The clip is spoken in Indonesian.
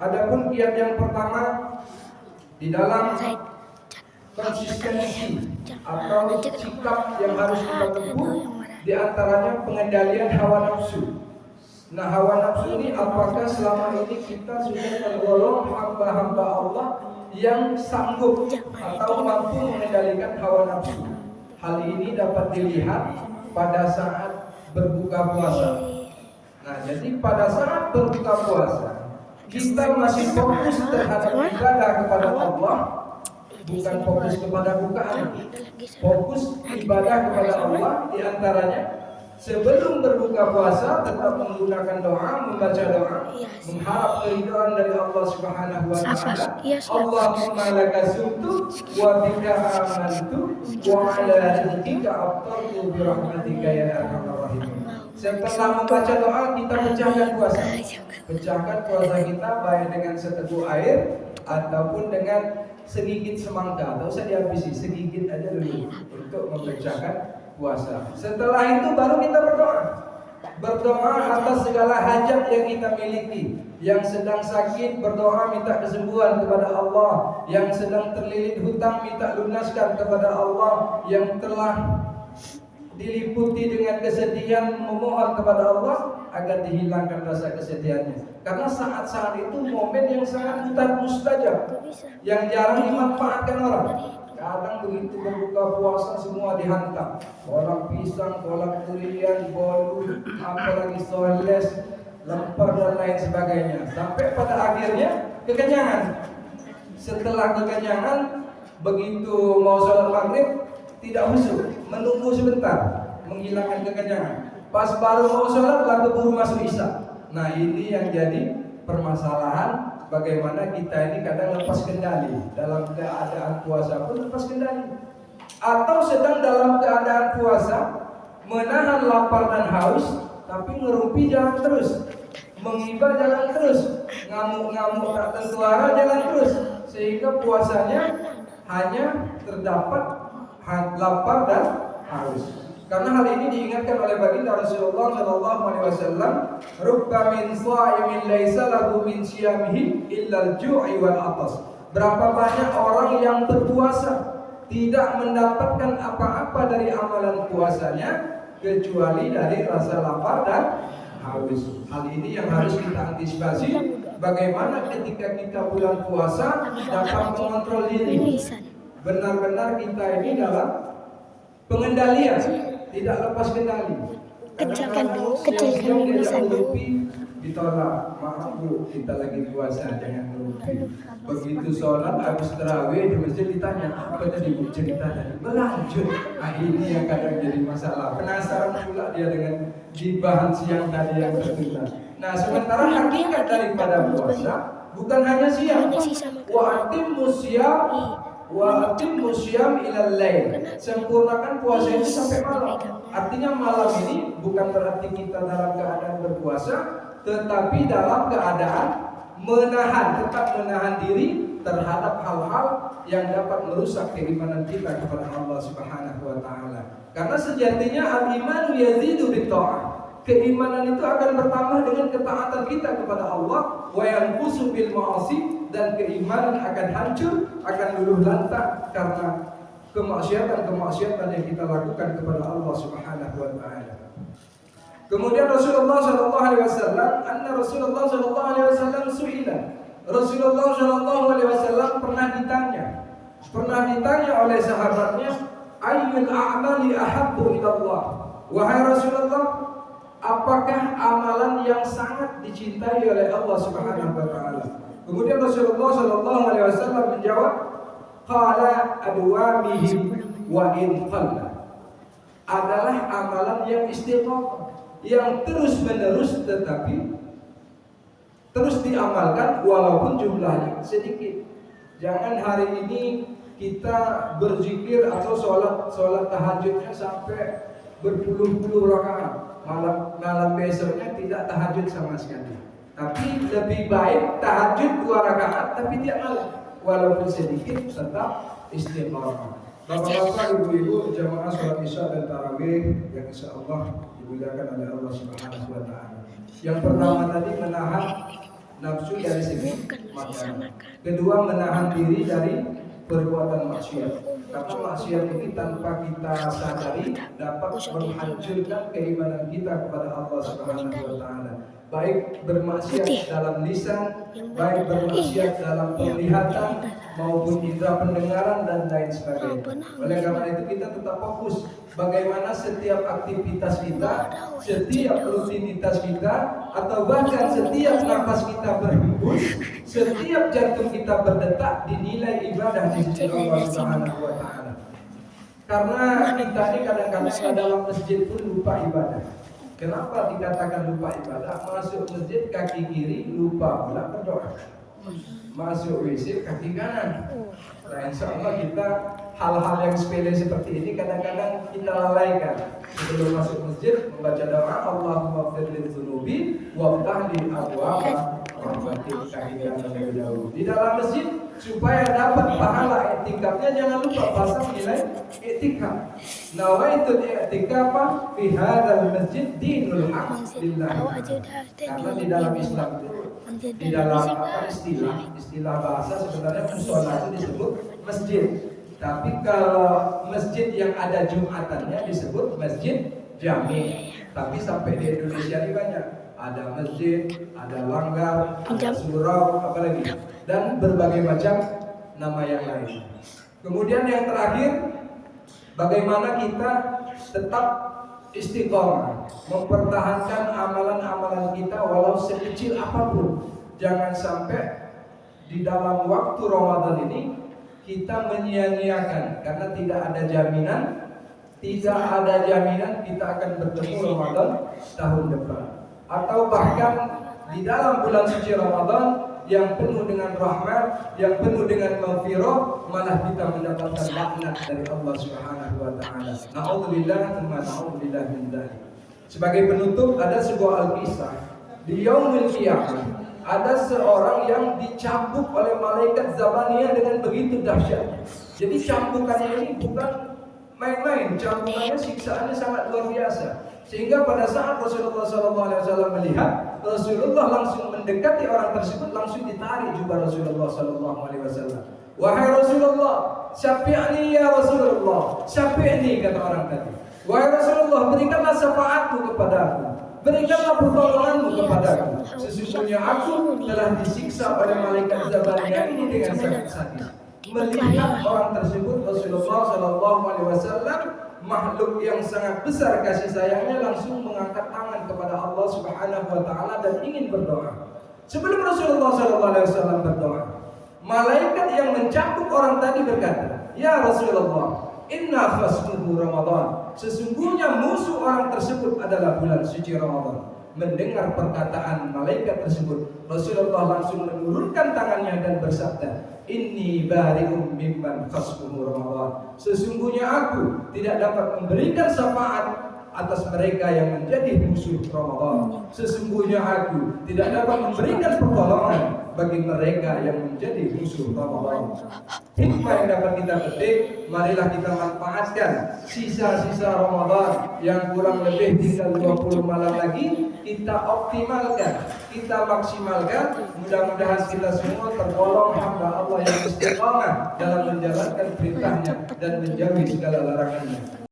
Adapun kiat yang pertama di dalam konsistensi atau sikap yang harus kita tempuh, di antaranya pengendalian hawa nafsu. Nah, hawa nafsu ini apakah selama ini kita sudah tergolong hamba-hamba Allah yang sanggup atau mampu mengendalikan hawa nafsu? Hal ini dapat dilihat pada saat berbuka puasa. Nah, jadi pada saat berbuka puasa kita masih fokus terhadap ibadah kepada Allah, bukan fokus kepada bukaan. Fokus ibadah kepada Allah, diantaranya sebelum berbuka puasa tetap menggunakan doa, membaca doa, mengharap keridhaan dari Allah Subhanahu wa taala. Allahumma laka sumtu wa bika amantu wa ala rizqika aftartu bi rahmatika ya arhamar rahimin. Setelah membaca doa kita pecahkan puasa. Pecahkan puasa kita baik dengan seteguk air ataupun dengan sedikit semangka. Tak usah dihabisi, sedikit aja dulu untuk memecahkan puasa. Setelah itu baru kita berdoa. Berdoa atas segala hajat yang kita miliki. Yang sedang sakit berdoa minta kesembuhan kepada Allah. Yang sedang terlilit hutang minta lunaskan kepada Allah. Yang telah diliputi dengan kesedihan memohon kepada Allah agar dihilangkan rasa kesedihannya. Karena saat-saat itu momen yang sangat mustajab, yang jarang dimanfaatkan orang. Kadang begitu berbuka puasa semua dihantam, kolak pisang, kolak durian, bolu, apalagi soles, lemper dan lain sebagainya. Sampai pada akhirnya kekenyangan. Setelah kekenyangan, begitu mau sholat maghrib tidak khusyuk, menunggu sebentar, menghilangkan kekenyangan. Pas baru mau sholat, lalu keburu masuk isya. Nah, ini yang jadi permasalahan. Bagaimana kita ini kadang lepas kendali. Dalam keadaan puasa pun lepas kendali. Atau sedang dalam keadaan puasa, menahan lapar dan haus, tapi ngerumpi jalan terus, menghibah jalan terus, ngamuk-ngamuk tak tentu arah jalan terus, sehingga puasanya hanya terdapat lapar dan haus. Karena hal ini diingatkan oleh baginda Rasulullah sallallahu alaihi wasallam, "Rubba min sha'imin laisa lahu min siyamihi illa al-ju'i wal 'atas." Berapa banyak orang yang berpuasa tidak mendapatkan apa-apa dari amalan puasanya kecuali dari rasa lapar dan haus. Hal ini yang harus kita antisipasi. Bagaimana ketika kita bulan puasa dapat mengontrol diri. Benar-benar kita ini dalam pengendalian, tidak lepas kendali. Kecilkan lisan. Ditolak, maaf bu, kita lagi puasa, jangan ngerumpi. Begitu sholat, habis tarawih di masjid ditanya, apa tadi bu cerita tadi? Melanjut. Nah, ini yang kadang jadi masalah. Penasaran pula dia dengan gibahan siang tadi yang tertunda. Nah, sementara hakikat daripada puasa bukan hanya siang. Wa atimmu syiyam ilal lail. Sempurnakan puasa itu sampai malam. Artinya malam ini bukan berarti kita dalam keadaan berpuasa, tetapi dalam keadaan tetap menahan diri terhadap hal-hal yang dapat merusak keimanan kita kepada Allah Subhanahu wa taala. Karena sejatinya al-iman yazidu bit-tha'ah. Keimanan itu akan bertambah dengan ketaatan kita kepada Allah, wa yanqusu bil ma'asi, dan keimanan akan hancur, akan luluh lantak karena kemaksiatan yang kita lakukan kepada Allah Subhanahu wa taala. Kemudian Rasulullah sallallahu alaihi wasallam, Rasulullah sallallahu alaihi wasallam suila. Rasulullah sallallahu alaihi wasallam pernah ditanya oleh sahabatnya, ayyul a'mali ahabbu ila Allah? Wahai Rasulullah, apakah amalan yang sangat dicintai oleh Allah Subhanahu wa taala? Kemudian Rasulullah sallallahu alaihi wasallam menjawab, qala adwamihi wa in qalla. Adalah amalan yang istiqamah, yang terus-menerus tetapi terus diamalkan walaupun jumlahnya sedikit. Jangan hari ini kita berzikir atau sholat tahajudnya sampai berpuluh-puluh rakaat, malam besoknya tidak tahajud sama sekali. Tapi lebih baik tahajud 2 rakaat tapi tiap malam, walaupun sedikit tetap istiqamah. Bapak-bapak, ibu-ibu, jamaah sholat isya dan tarawih yang insyaallah dimuliakan oleh Allah Subhanahu wa taala. Yang pertama tadi menahan nafsu dari segi Bukan makan. disamakan. Kedua, menahan diri dari perbuatan maksiat. Karena maksiat ini tanpa kita sadari dapat menghancurkan keimanan kita kepada Allah Subhanahu wa taala. Baik bermaksiat dalam lisan, baik bermaksiat dalam penglihatan maupun indera pendengaran dan lain sebagainya. Oleh karena itu kita tetap fokus bagaimana setiap aktivitas kita, setiap rutinitas kita, atau bahkan setiap nafas kita berhembus, setiap jantung kita berdetak dinilai ibadah di sisi Allah Subhanahu wa taala. Karena kita ini kadang-kadang dalam masjid pun lupa ibadah. Kenapa dikatakan lupa ibadah? Masuk masjid kaki kiri lupa pula berdoa. Masuk WC kaki kanan. Nah, insya Allah kita hal-hal yang sepele seperti ini kadang-kadang kita lalaikan. Sebelum masuk masjid membaca doa Allahumma ighfir li dzunubi waftah li abwaaba rahmatika terlebih dahulu. Di dalam masjid supaya dapat pahala i'tikafnya jangan lupa pasang nilai i'tikaf. Nawaitul i'tikafa fi hadzal masjid dinul haq lillah. Karena di dalam Islam itu di dalam istilah bahasa sebenarnya musola itu disebut masjid. Tapi kalau masjid yang ada jumatannya disebut masjid jami. Tapi sampai di Indonesia ini banyak. Ada masjid, ada langgar, ada surau, apalagi dan berbagai macam nama yang lain. Kemudian yang terakhir, bagaimana kita tetap istiqomah, mempertahankan amalan-amalan kita walau sekecil apapun. Jangan sampai di dalam waktu Ramadan ini kita menyia-nyiakan karena tidak ada jaminan kita akan bertemu Ramadan tahun depan. Atau bahkan di dalam bulan suci Ramadan yang penuh dengan rahmat, yang penuh dengan maghfirah, malah kita mendapatkan laknat dari Allah Subhanahu wa taala. Na'udzubillah tsumma na'udzubillah min dzalik. Sebagai penutup ada sebuah al-qisah di yaumil qiyamah. Ada seorang yang dicambuk oleh malaikat Zabaniyah dengan begitu dahsyat. Jadi cambukannya ini bukan main-main, cambukannya siksaannya sangat luar biasa. Sehingga pada saat Rasulullah SAW melihat, Rasulullah langsung mendekati orang tersebut, langsung ditarik jubah Rasulullah SAW. Wahai Rasulullah, syafi'ni ya Rasulullah, syafi'ni kata orang tadi. Wahai Rasulullah, berikanlah syafaatmu kepadaku, berikanlah pertolonganmu kepadaku. Sesungguhnya aku telah disiksa oleh malaikat Zabaniyah ini dengan sangat sadis. Melihat orang tersebut, Rasulullah SAW, makhluk yang sangat besar kasih sayangnya, langsung mengangkat tangan kepada Allah Subhanahu wa taala dan ingin berdoa. Sebelum Rasulullah SAW berdoa, malaikat yang mencambuk orang tadi berkata, "Ya Rasulullah, inna khasmuhu Ramadan." Sesungguhnya musuh orang tersebut adalah bulan suci Ramadan. Mendengar perkataan malaikat tersebut, Rasulullah langsung menurunkan tangannya dan bersabda, "Inni bari'um mimman khasmuhu Ramadan." Sesungguhnya aku tidak dapat memberikan syafaat atas mereka yang menjadi musuh Ramadan. Sesungguhnya aku tidak dapat memberikan pertolongan bagi mereka yang menjadi musuh Ramadan. Hikmah yang dapat kita petik, marilah kita manfaatkan sisa-sisa Ramadan yang kurang lebih tinggal 20 malam lagi. Kita optimalkan, kita maksimalkan. Mudah-mudahan kita semua tergolong hamba Allah yang istiqamah dalam menjalankan perintahnya dan menjauhi segala larangannya.